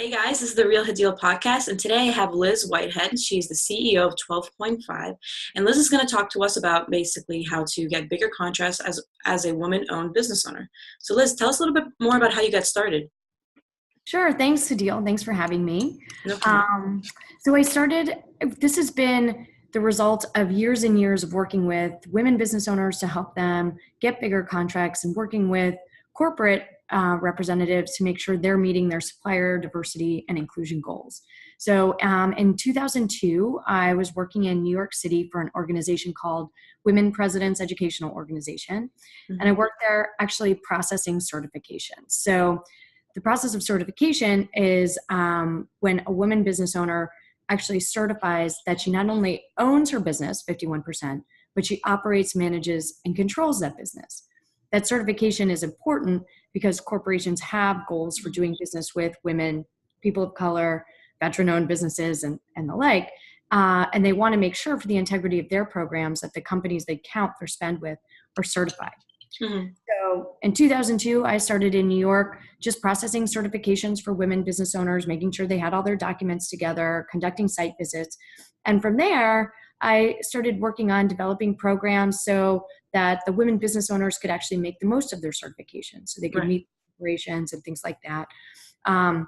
Hey guys, this is the Real Hadeel podcast, and today I have Liz Whitehead. She's the CEO of 12.5, and Liz is going to talk to us about basically how to get bigger contracts as a woman-owned business owner. So Liz, tell us a little bit more about how you got started. Sure. Thanks, Hadeel. Thanks for having me. No problem. This has been the result of years and years of working with women business owners to help them get bigger contracts and working with corporate representatives to make sure they're meeting their supplier diversity and inclusion goals. So in 2002, I was working in New York City for an organization called Women Presidents Educational Organization. And I worked there actually processing certifications. So the process of certification is when a woman business owner actually certifies that she not only owns her business, 51%, but she operates, manages, and controls that business. That certification is important because corporations have goals for doing business with women, people of color, veteran-owned businesses, and the like. And they want to make sure for the integrity of their programs that the companies they count their spend with are certified. Mm-hmm. So in 2002, I started in New York just processing certifications for women business owners, making sure they had all their documents together, conducting site visits. And from there, I started working on developing programs so that the women business owners could actually make the most of their certifications, so they could meet operations and things like that. And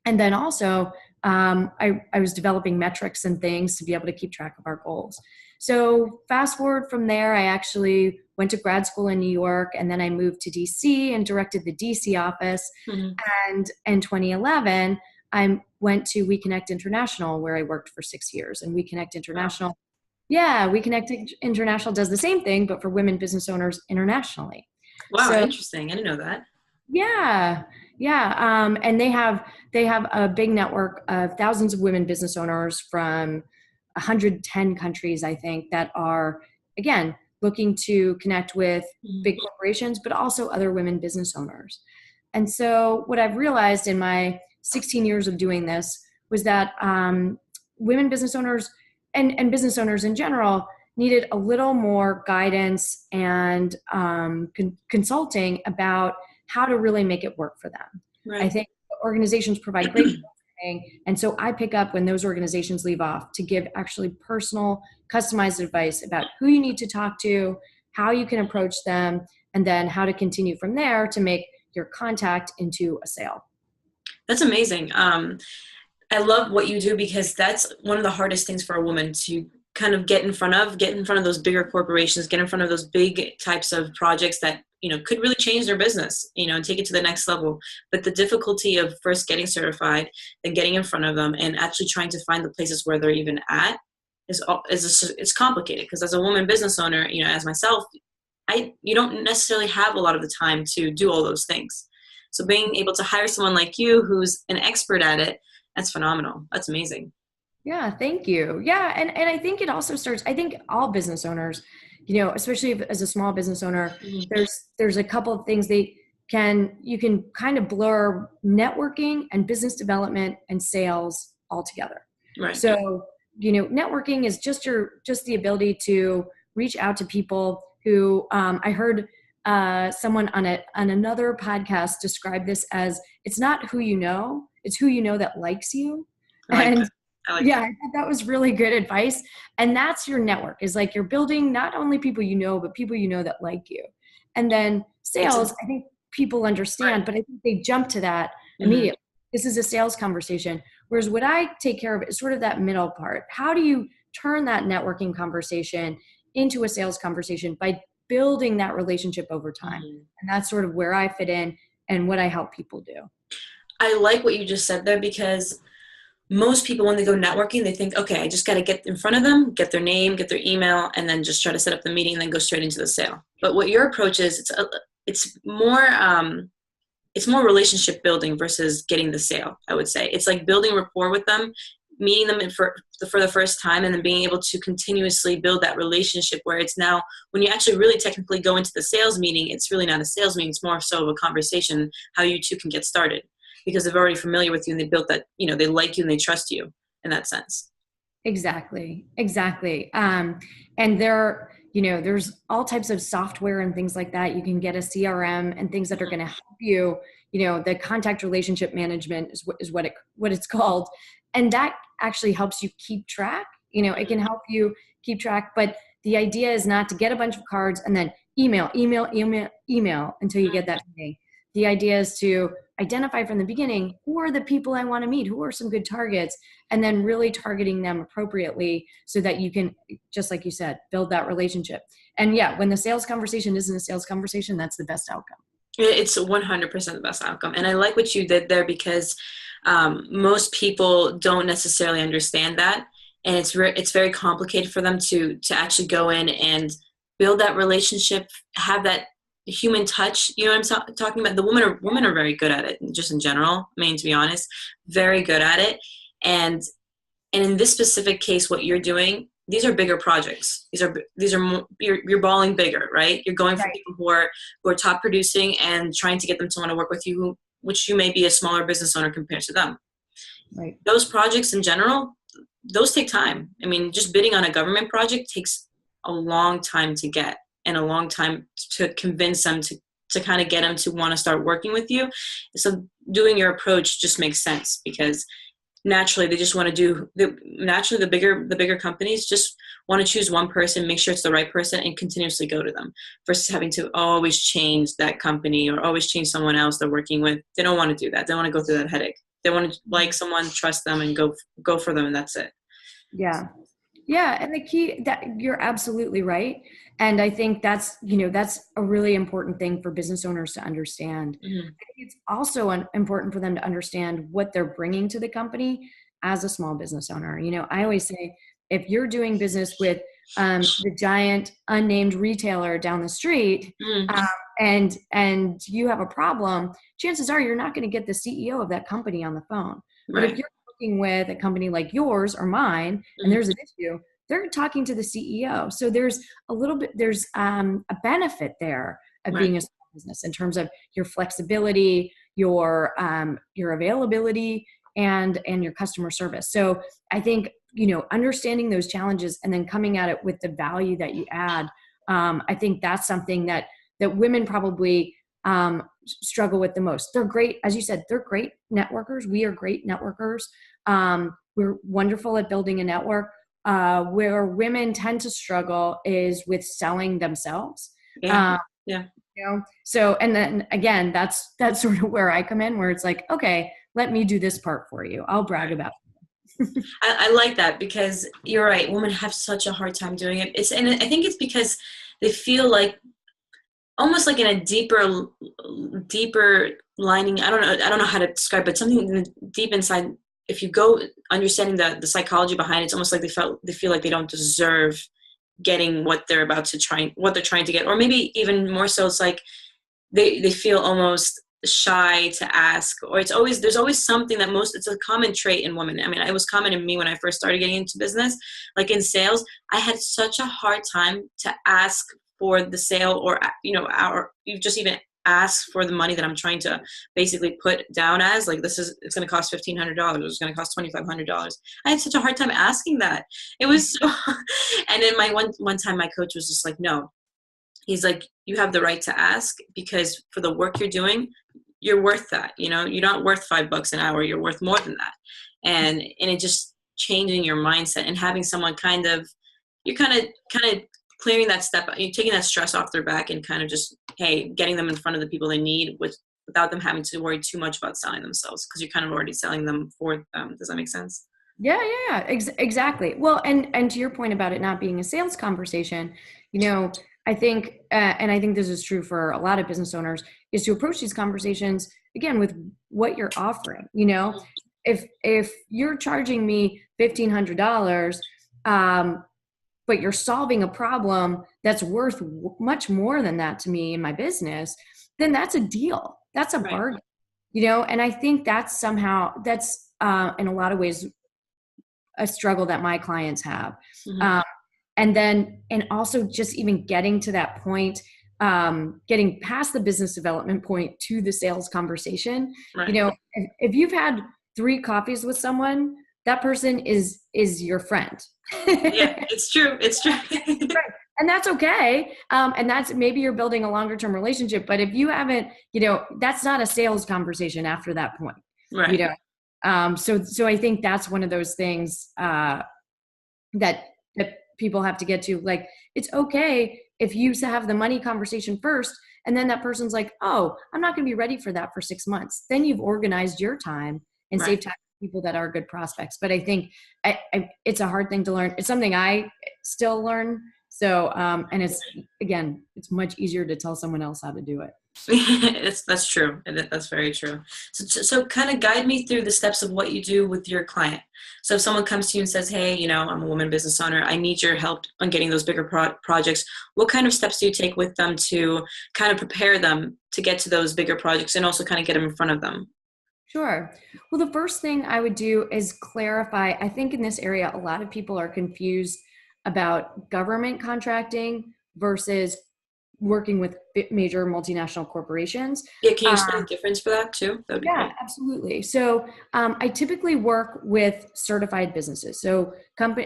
then also, I was developing metrics and things to be able to keep track of our goals. So fast forward from there, I actually went to grad school in New York, and then I moved to DC and directed the DC office. Mm-hmm. And in 2011, I went to We Connect International, where I worked for 6 years. And We Connect International, We Connect International does the same thing, but for women business owners internationally. Wow, so, interesting. I didn't know that. Yeah. And they have a big network of thousands of women business owners from 110 countries, I think, that are, again, looking to connect with big corporations, but also other women business owners. And so what I've realized in my 16 years of doing this was that women business owners and business owners in general needed a little more guidance and consulting about how to really make it work for them. Right. I think organizations provide great training, and so I pick up when those organizations leave off to give actually personal, customized advice about who you need to talk to, how you can approach them, and then how to continue from there to make your contact into a sale. That's amazing. I love what you do because that's one of the hardest things for a woman to kind of get in front of those bigger corporations, get in front of those big types of projects that, could really change their business, and take it to the next level. But the difficulty of first getting certified, then getting in front of them and actually trying to find the places where they're even at it's complicated, because as a woman business owner, as myself, you don't necessarily have a lot of the time to do all those things. So being able to hire someone like you who's an expert at it, that's phenomenal. That's amazing. Yeah, thank you. Yeah, and I think it also starts, I think all business owners, especially as a small business owner, there's a couple of things you can kind of blur networking and business development and sales all together. Right. So, networking is just the ability to reach out to people who I heard someone on another podcast describe this as, it's not who you know, it's who you know that likes you. I thought that was really good advice. And that's your network, is like you're building not only people you know, but people you know that like you. And then sales, I think people understand, but I think they jump to that immediately. This is a sales conversation. Whereas what I take care of is sort of that middle part. How do you turn that networking conversation into a sales conversation by building that relationship over time? And that's sort of where I fit in and what I help people do. I like what you just said there, because most people, when they go networking, they think, okay, I just got to get in front of them, get their name, get their email, and then just try to set up the meeting and then go straight into the sale. But what your approach is, it's more relationship building versus getting the sale, I would say. It's like building rapport with them, meeting them for the first time, and then being able to continuously build that relationship, where it's now, when you actually really technically go into the sales meeting, it's really not a sales meeting, it's more so of a conversation, how you two can get started. Because they're already familiar with you and they built that, they like you and they trust you in that sense. Exactly. And there, there's all types of software and things like that. You can get a CRM and things that are going to help you, the contact relationship management is what it's called. And that actually helps you keep track. It can help you keep track, but the idea is not to get a bunch of cards and then email until you get that meeting. The idea is to identify from the beginning, who are the people I want to meet? Who are some good targets? And then really targeting them appropriately so that you can, just like you said, build that relationship. And yeah, when the sales conversation isn't a sales conversation, that's the best outcome. It's 100% the best outcome. And I like what you did there because most people don't necessarily understand that. And it's very complicated for them to actually go in and build that relationship, have that human touch. You know what I'm talking about? The women are very good at it, just in general. I mean, to be honest, very good at it. And in this specific case, what you're doing, these are bigger projects. These are more, you're balling bigger, right? You're going for Right. people who are top producing and trying to get them to want to work with you, which you may be a smaller business owner compared to them. Right. Those projects in general, those take time. I mean, just bidding on a government project takes a long time to get and a long time to convince them to kind of get them to want to start working with you. So doing your approach just makes sense because naturally they just want to the bigger companies just want to choose one person, make sure it's the right person, and continuously go to them versus having to always change that company or always change someone else they're working with. They don't want to do that. They don't want to go through that headache. They want to like someone, trust them, and go for them, and that's it. Yeah. Yeah. And the key that you're absolutely right. And I think that's a really important thing for business owners to understand. Mm-hmm. I think it's also important for them to understand what they're bringing to the company as a small business owner. I always say, if you're doing business with the giant unnamed retailer down the street, Mm-hmm. and you have a problem, chances are you're not going to get the CEO of that company on the phone. But if Right. you're working with a company like yours or mine, and Mm-hmm. there's an issue, they're talking to the CEO. So there's a benefit there of Right. being a small business in terms of your flexibility, your availability, and your customer service. So I think, understanding those challenges and then coming at it with the value that you add. I think that's something that women probably struggle with the most. They're great, as you said, they're great networkers. We are great networkers. We're wonderful at building a network. Where women tend to struggle is with selling themselves. Yeah. Yeah. So, and then again, that's sort of where I come in, where it's like, okay, let me do this part for you. I'll brag about it. I like that because you're right. Women have such a hard time doing it. And I think it's because they feel like almost like in a deeper lining. I don't know how to describe, but something deep inside. If you go understanding the psychology behind it, it's almost like they feel like they don't deserve getting what they're trying to get, or maybe even more so, it's like they feel almost shy to ask, or there's always something it's a common trait in women. I mean, it was common in me when I first started getting into business, like in sales. I had such a hard time to ask for the sale, or you just even ask for the money that I'm trying to basically put down as like, it's going to cost $1,500. It's going to cost $2,500. I had such a hard time asking that. It was so, and then my one time my coach was just like, no, he's like, you have the right to ask because for the work you're doing, you're worth that. You're not worth $5 an hour. You're worth more than that. And it just changing your mindset and having someone you're kind of clearing that step, you're taking that stress off their back and kind of just, hey, getting them in front of the people they need without them having to worry too much about selling themselves because you're kind of already selling them for them. Does that make sense? Yeah. Exactly. Well, and to your point about it not being a sales conversation, I think, and I think this is true for a lot of business owners, is to approach these conversations again with what you're offering. If you're charging me $1,500, but you're solving a problem that's worth much more than that to me in my business, then that's a deal. That's a Right. bargain. And I think that's in a lot of ways a struggle that my clients have. Mm-hmm. And also just even getting to that point, getting past the business development point to the sales conversation. Right. If you've had 3 coffees with someone, that person is your friend. Yeah, it's true. It's true. Right. And that's okay. And that's, maybe you're building a longer term relationship, but if you haven't, that's not a sales conversation after that point, you Right. know? So I think that's one of those things, that people have to get to. Like, it's okay if you have the money conversation first, and then that person's like, oh, I'm not going to be ready for that for 6 months. Then you've organized your time and Right. saved time for people that are good prospects. But I think it's a hard thing to learn. It's something I still learn. So, and it's, again, it's much easier to tell someone else how to do it. That's true. That's very true. So kind of guide me through the steps of what you do with your client. So if someone comes to you and says, hey, I'm a woman business owner, I need your help on getting those bigger projects. What kind of steps do you take with them to kind of prepare them to get to those bigger projects and also kind of get them in front of them? Sure. Well, the first thing I would do is clarify. I think in this area, a lot of people are confused about government contracting versus working with major multinational corporations. Yeah, can you Uh, explain the difference for that too? That would be yeah, great. absolutely. So I typically work with certified businesses. So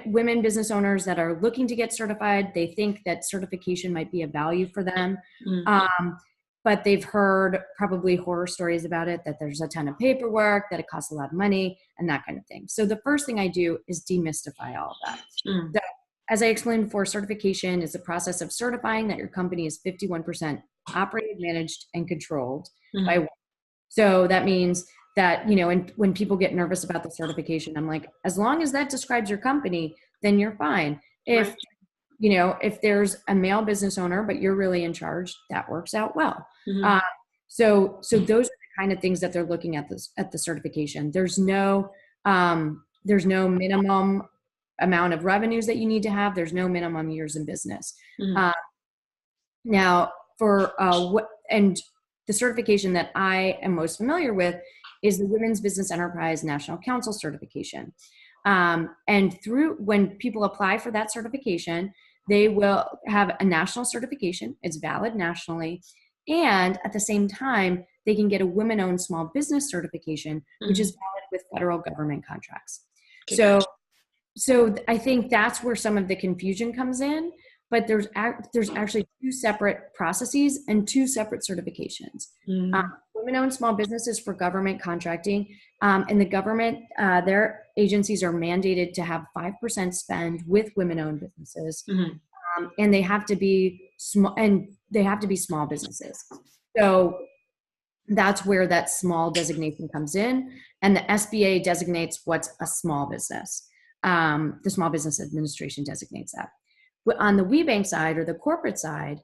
women business owners that are looking to get certified, they think that certification might be a value for them. Mm, Um, but they've heard probably horror stories about it, that there's a ton of paperwork, that it costs a lot of money, and that kind of thing. So the first thing I do is demystify all of that. mm, So, as I explained before, certification is the process of certifying that your company is 51% operated, managed, and controlled mm, by. So that means that, and when people get nervous about the certification, I'm like, as long as that describes your company, then you're fine. right. If there's a male business owner, but you're really in charge, that works out well. Mm-hmm. Uh, so those are the kind of things that they're looking at at the certification. There's no minimum amount of revenues that you need to have. There's no minimum years in business. Mm-hmm. Uh, Now, and the certification that I am most familiar with is the Women's Business Enterprise National Council certification. And when people apply for that certification, they will have a national certification. It's valid nationally. And at the same time, they can get a women-owned small business certification, which Mm-hmm. is valid with federal government contracts. Okay, So gotcha. so I think that's where some of the confusion comes in, but there's actually two separate processes and two separate certifications. Mm, Women-owned small businesses for government contracting, and the government, their agencies are mandated to have 5% spend with women-owned businesses, mm-hmm. and they have to be small businesses. So that's where that small designation comes in, and the SBA designates what's a small business. The Small Business Administration designates that. On the WeBank side, or the corporate side,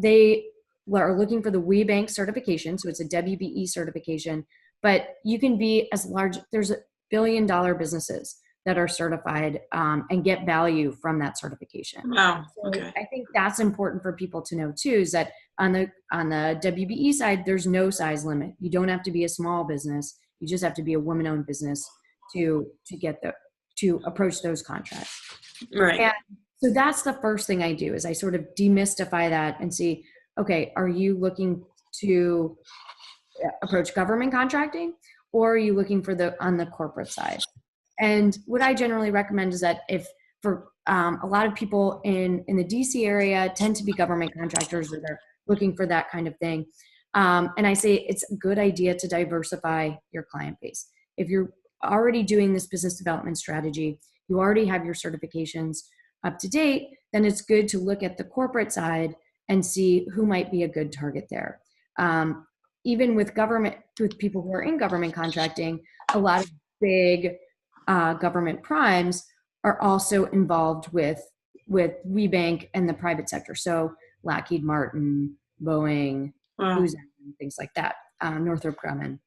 they are looking for the WeBank certification, so it's a WBE certification, but you can be as large, there's $1 billion businesses that are certified, and get value from that certification. Wow. So Okay. I think that's important for people to know too, is that on the WBE side, there's no size limit. You don't have to be a small business. You just have to be a woman-owned business to approach those contracts. Right. And so that's the first thing I do, is I sort of demystify that and see, okay, are you looking to approach government contracting, or are you looking on the corporate side? And what I generally recommend is that a lot of people in the DC area tend to be government contractors, or they're looking for that kind of thing. And I say it's a good idea to diversify your client base. If you're already doing this business development strategy, you already have your certifications up to date, then it's good to look at the corporate side and see who might be a good target there. Even with people who are in government contracting, a lot of big government primes are also involved with WeBank and the private sector. So Lockheed Martin, Boeing, Wow. Booz Allen, things like that, Northrop Grumman.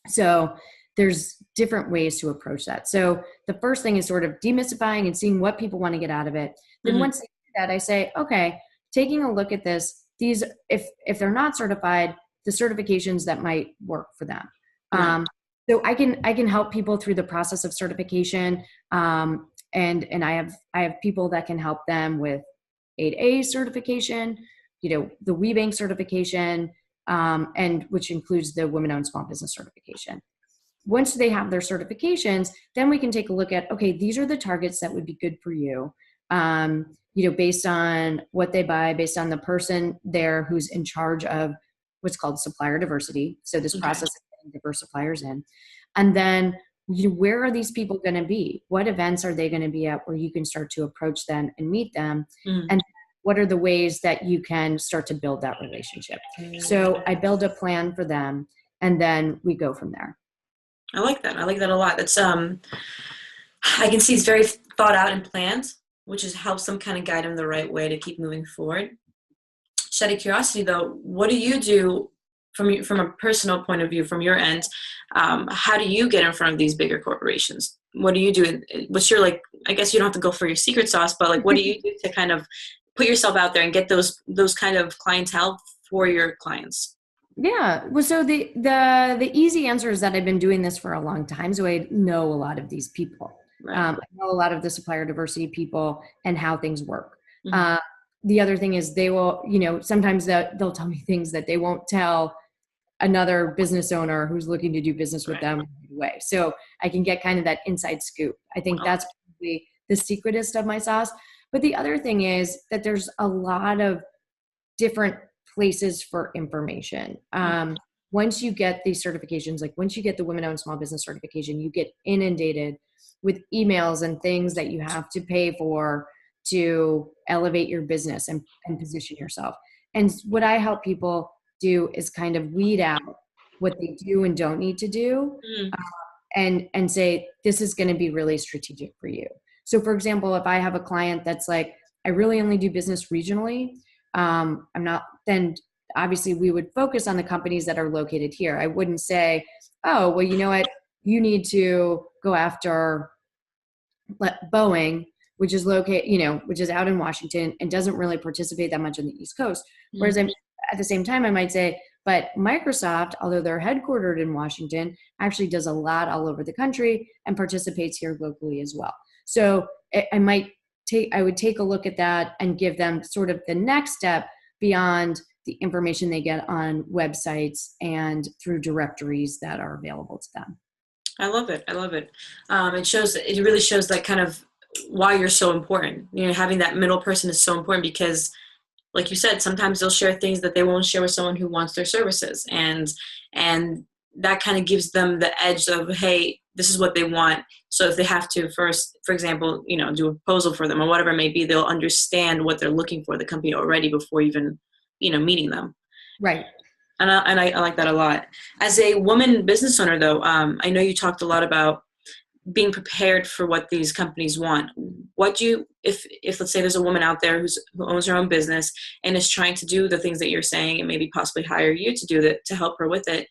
So there's different ways to approach that. So the first thing is sort of demystifying and seeing what people want to get out of it. Then Mm-hmm. once they do that, I say, okay, taking a look at this, if they're not certified, the certifications that might work for them. Right. So I can help people through the process of certification, and I have people that can help them with 8A certification, the WeBank certification, and which includes the Women-Owned Small Business certification. Once they have their certifications, then we can take a look at, okay, these are the targets that would be good for you. based on what they buy, based on the person there who's in charge of what's called supplier diversity. So this Okay. process of getting diverse suppliers in. And then where are these people going to be? What events are they going to be at where you can start to approach them and meet them? Mm. And what are the ways that you can start to build that relationship? So I build a plan for them, and then we go from there. I like that. I like that a lot. That's I can see it's very thought out and planned, which is helps them kind of guide them the right way to keep moving forward. Just out of curiosity, though, what do you do from a personal point of view, from your end? How do you get in front of these bigger corporations? What do you do? What's your, like? I guess you don't have to go for your secret sauce, but like, what do you do to kind of put yourself out there and get those kind of clientele for your clients? Yeah. Well, so the easy answer is that I've been doing this for a long time, so I know a lot of these people. Right. I know a lot of the supplier diversity people and how things work. Mm-hmm. The other thing is they will, sometimes they'll tell me things that they won't tell another business owner who's looking to do business with Right. them right away. So I can get kind of that inside scoop. I think that's probably the secretest of my sauce. But the other thing is that there's a lot of different places for information. Once you get these certifications, like once you get the women-owned small business certification, you get inundated with emails and things that you have to pay for to elevate your business and position yourself. And what I help people do is kind of weed out what they do and don't need to do, Mm. and say, this is going to be really strategic for you. So for example, if I have a client that's like, I really only do business regionally, then obviously we would focus on the companies that are located here. I wouldn't say, oh, well, you know what, you need to go after Boeing, which is which is out in Washington and doesn't really participate that much on the East Coast. Whereas at the same time, I might say, but Microsoft, although they're headquartered in Washington, actually does a lot all over the country and participates here locally as well. So I would take a look at that and give them sort of the next step beyond the information they get on websites and through directories that are available to them. I love it. I love it. It really shows that kind of why you're so important. Having that middle person is so important because, like you said, sometimes they'll share things that they won't share with someone who wants their services. And that kind of gives them the edge of, hey, this is what they want. So if they have to first, for example, do a proposal for them or whatever it may be, they'll understand what they're looking for the company already before even, meeting them. Right. And I like that a lot. As a woman business owner, though, I know you talked a lot about being prepared for what these companies want. If let's say there's a woman out there who owns her own business and is trying to do the things that you're saying and maybe possibly hire you to do that to help her with it,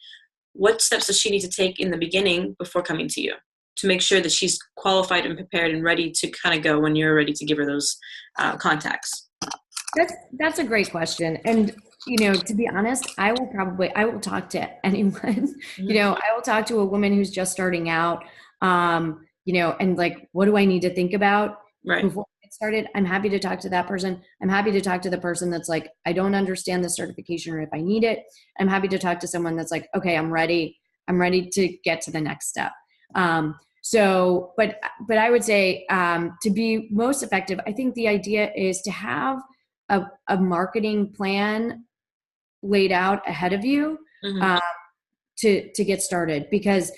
what steps does she need to take in the beginning before coming to you to make sure that she's qualified and prepared and ready to kind of go when you're ready to give her those contacts? That's a great question. And to be honest, I will talk to anyone. Mm-hmm. I will talk to a woman who's just starting out, and like, what do I need to think about before I get started? I'm happy to talk to that person. I'm happy to talk to the person that's like, I don't understand the certification or if I need it. I'm happy to talk to someone that's like, okay, I'm ready to get to the next step. But I would say, to be most effective, I think the idea is to have a marketing plan laid out ahead of you, Mm-hmm. to get started. Because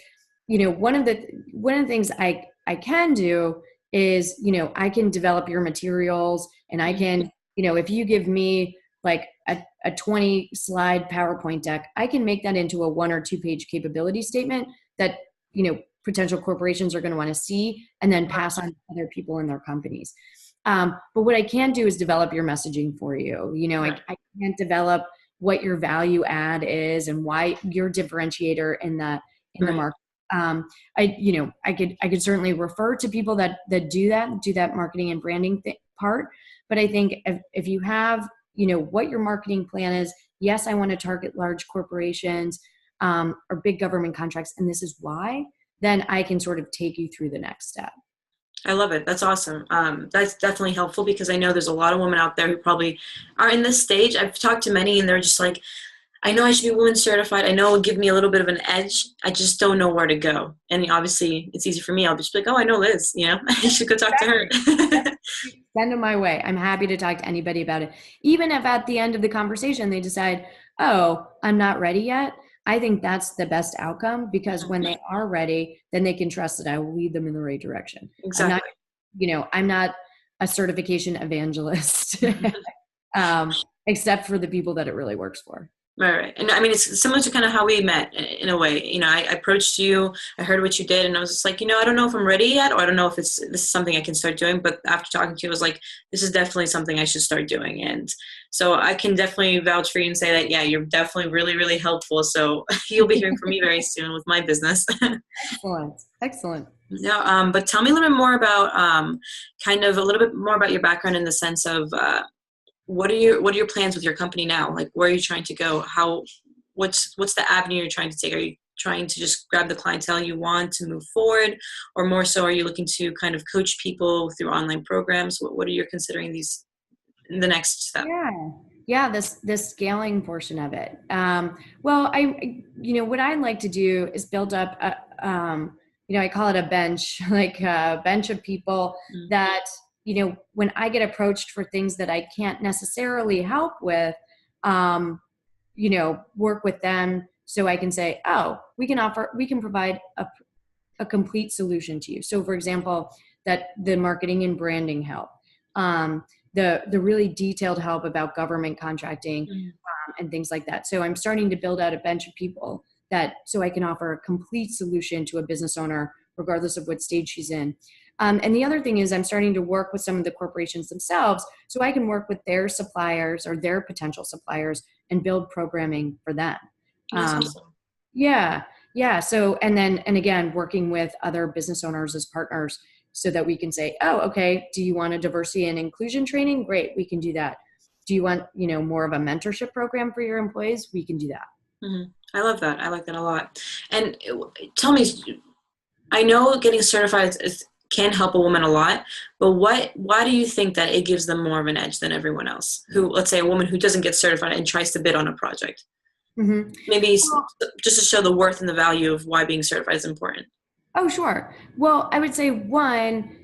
one of the things I can do is I can develop your materials, and I can if you give me like a 20 slide PowerPoint deck, I can make that into a 1 or 2 page capability statement that potential corporations are going to want to see and then pass on to other people in their companies. But what I can do is develop your messaging for you. I can't develop what your value add is and why you're differentiator in the market. I could certainly refer to people that do that marketing and branding part. But I think if you have, what your marketing plan is, yes, I want to target large corporations, or big government contracts, and this is why, then I can sort of take you through the next step. I love it. That's awesome. That's definitely helpful because I know there's a lot of women out there who probably are in this stage. I've talked to many and they're just like, I know I should be woman certified. I know it would give me a little bit of an edge. I just don't know where to go. And obviously, it's easy for me. I'll just be like, oh, I know Liz. I should go talk to her. Send them my way. I'm happy to talk to anybody about it. Even if at the end of the conversation they decide, oh, I'm not ready yet, I think that's the best outcome, because when they are ready, then they can trust that I will lead them in the right direction. Exactly. I'm not a certification evangelist, um, except for the people that it really works for. Right. And I mean, it's similar to kind of how we met in a way. I approached you, I heard what you did, and I was just like, I don't know if I'm ready yet, or I don't know if this is something I can start doing. But after talking to you, I was like, this is definitely something I should start doing. And so I can definitely vouch for you and say that, yeah, you're definitely really, really helpful. So you'll be hearing from me very soon with my business. Excellent. Excellent. No, but tell me a little bit more about kind of a little bit more about your background in the sense of what are your plans with your company now? Like, where are you trying to go? What's the avenue you're trying to take? Are you trying to just grab the clientele you want to move forward, or more so are you looking to kind of coach people through online programs? What are you considering the next step? Yeah, this scaling portion of it. Well, what I like to do is build up I call it a bench, like a bench of people that, when I get approached for things that I can't necessarily help with, work with them so I can say, oh, we can provide a complete solution to you. So for example, that the marketing and branding help, the really detailed help about government contracting, and things like that. So I'm starting to build out a bench of people so I can offer a complete solution to a business owner, regardless of what stage she's in. And the other thing is I'm starting to work with some of the corporations themselves so I can work with their suppliers or their potential suppliers and build programming for them. Awesome. Yeah. Yeah. So, and again, working with other business owners as partners so that we can say, oh, okay, do you want a diversity and inclusion training? Great. We can do that. Do you want, more of a mentorship program for your employees? We can do that. Mm-hmm. I love that. I like that a lot. And tell me, I know getting certified can help a woman a lot, but why do you think that it gives them more of an edge than everyone else? Who, let's say a woman who doesn't get certified and tries to bid on a project? Mm-hmm. Maybe just to show the worth and the value of why being certified is important. Oh, sure. Well, I would say one,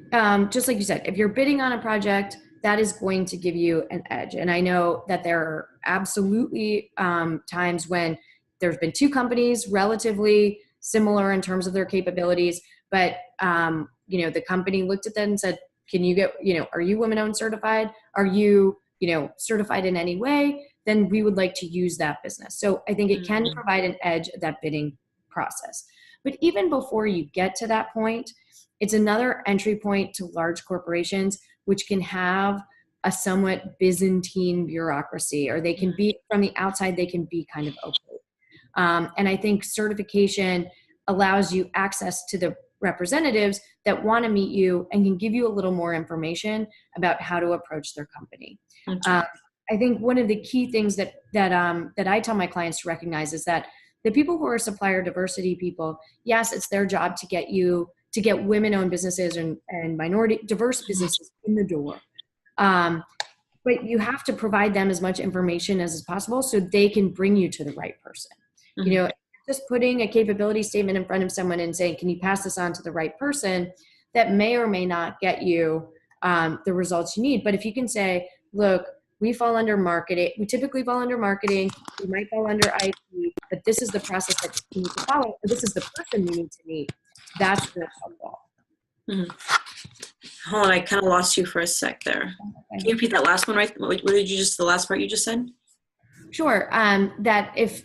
just like you said, if you're bidding on a project, that is going to give you an edge. And I know that there are absolutely times when there's been two companies relatively similar in terms of their capabilities, but the company looked at them and said, can you get, are you women-owned certified? Are you, certified in any way? Then we would like to use that business. So I think it can provide an edge at that bidding process. But even before you get to that point, it's another entry point to large corporations, which can have a somewhat Byzantine bureaucracy, or they can be, from the outside, they can be kind of opaque. And I think certification allows you access to the representatives that want to meet you and can give you a little more information about how to approach their company. I think one of the key things that I tell my clients to recognize is that the people who are supplier diversity people, yes, it's their job to get women-owned businesses and minority diverse businesses in the door. But you have to provide them as much information as is possible so they can bring you to the right person. Just putting a capability statement in front of someone and saying, can you pass this on to the right person, that may or may not get you the results you need. But if you can say, look, we fall under marketing. We typically fall under marketing. We might fall under IT, but this is the process that you need to follow. Or this is the person you need to meet. That's really helpful. Hold on, I kind of lost you for a sec there. Okay. Can you repeat that last one, right? What did the last part you just said? Sure. That if,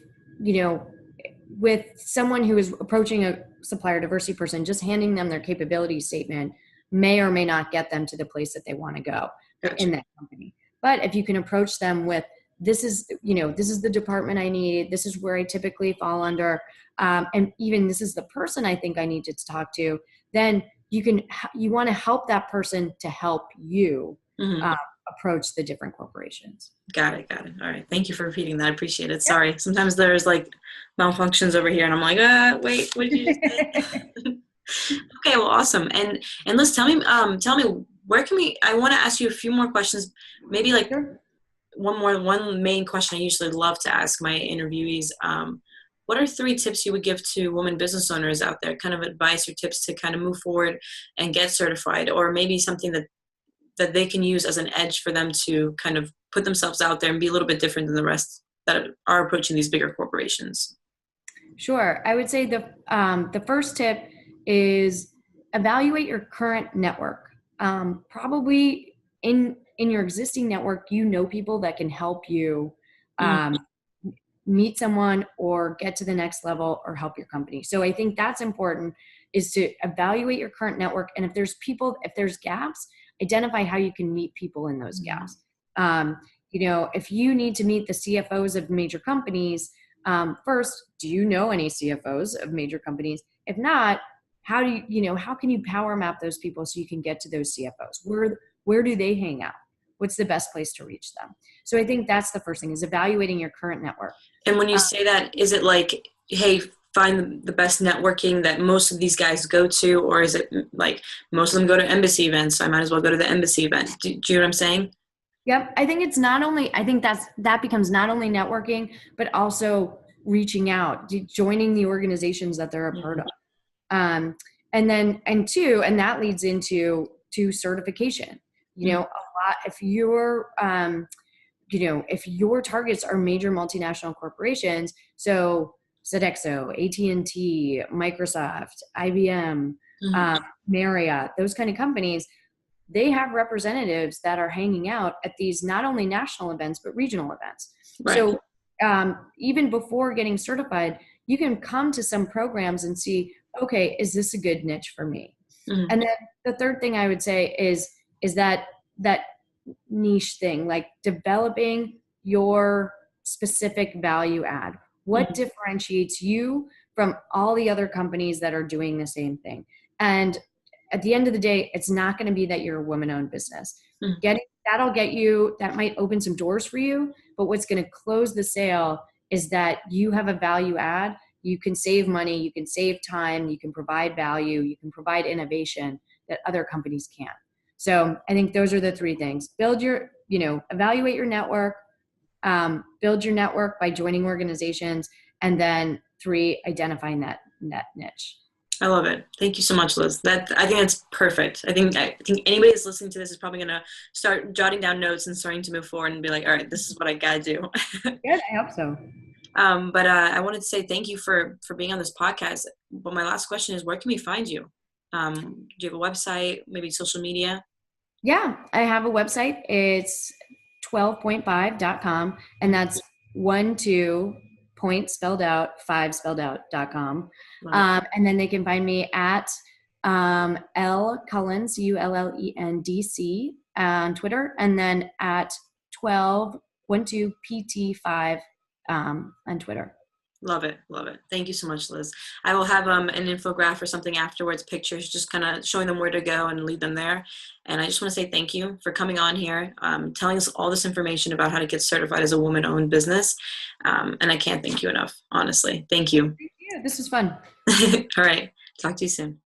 with someone who is approaching a supplier diversity person, just handing them their capability statement may or may not get them to the place that they want to go in that company. But if you can approach them with, this is the department I need, this is where I typically fall under, and even this is the person I think I need to talk to, then you want to help that person to help you approach the different corporations. Got it. All right. Thank you for repeating that. I appreciate it. Sorry. Sometimes there's like malfunctions over here and I'm like, wait, what did you just say? Okay, well, awesome. And Liz, tell me, where can I want to ask you a few more questions, maybe like one main question I usually love to ask my interviewees. What are 3 tips you would give to women business owners out there, kind of advice or tips to kind of move forward and get certified, or maybe something that they can use as an edge for them to kind of put themselves out there and be a little bit different than the rest that are approaching these bigger corporations? Sure. I would say the first tip is evaluate your current network. Probably in your existing network, you know people that can help you Mm-hmm. meet someone or get to the next level or help your company. So I think that's important, is to evaluate your current network. And if there's gaps, identify how you can meet people in those gaps. If you need to meet the CFOs of major companies, first, do you know any CFOs of major companies? If not, how can you power map those people so you can get to those CFOs? Where do they hang out? What's the best place to reach them? So I think that's the first thing, is evaluating your current network. And when you say that, is it like, hey, find the best networking that most of these guys go to, or is it like most of them go to embassy events, so I might as well go to the embassy event? Do you know what I'm saying? Yep. I think that becomes not only networking, but also reaching out, joining the organizations that they're a part of. And that leads into certification. A lot, if your targets are major multinational corporations, so Sodexo, AT&T, Microsoft, IBM, Mm-hmm. Marriott, those kind of companies, they have representatives that are hanging out at these not only national events, but regional events. Right. So even before getting certified, you can come to some programs and see, okay, is this a good niche for me? Mm-hmm. And then the third thing I would say is that niche thing, like developing your specific value add. What Mm-hmm. differentiates you from all the other companies that are doing the same thing? And at the end of the day, it's not going to be that you're a woman-owned business. Mm-hmm. That might open some doors for you, but what's going to close the sale is that you have a value add. You can save money, you can save time, you can provide value, you can provide innovation that other companies can't. So I think those are the 3 things. Evaluate your network, build your network by joining organizations, and then 3, identifying that niche. I love it. Thank you so much, Liz. I think that's perfect. I think anybody that's listening to this is probably going to start jotting down notes and starting to move forward and be like, all right, this is what I got to do. Good, I hope so. But I wanted to say thank you for being on this podcast. But my last question is, where can we find you? Do you have a website, maybe social media? Yeah, I have a website. It's 12.5.com, and that's 12 point spelled out, 5 spelled out.com. And then they can find me at L Cullens, ULLENDC on Twitter, and then at 12 PT5 on Twitter. Love it. Love it. Thank you so much, Liz. I will have an infographic or something afterwards, pictures, just kind of showing them where to go and lead them there. And I just want to say thank you for coming on here, telling us all this information about how to get certified as a woman-owned business. And I can't thank you enough, honestly. Thank you. Thank you. This was fun. All right. Talk to you soon.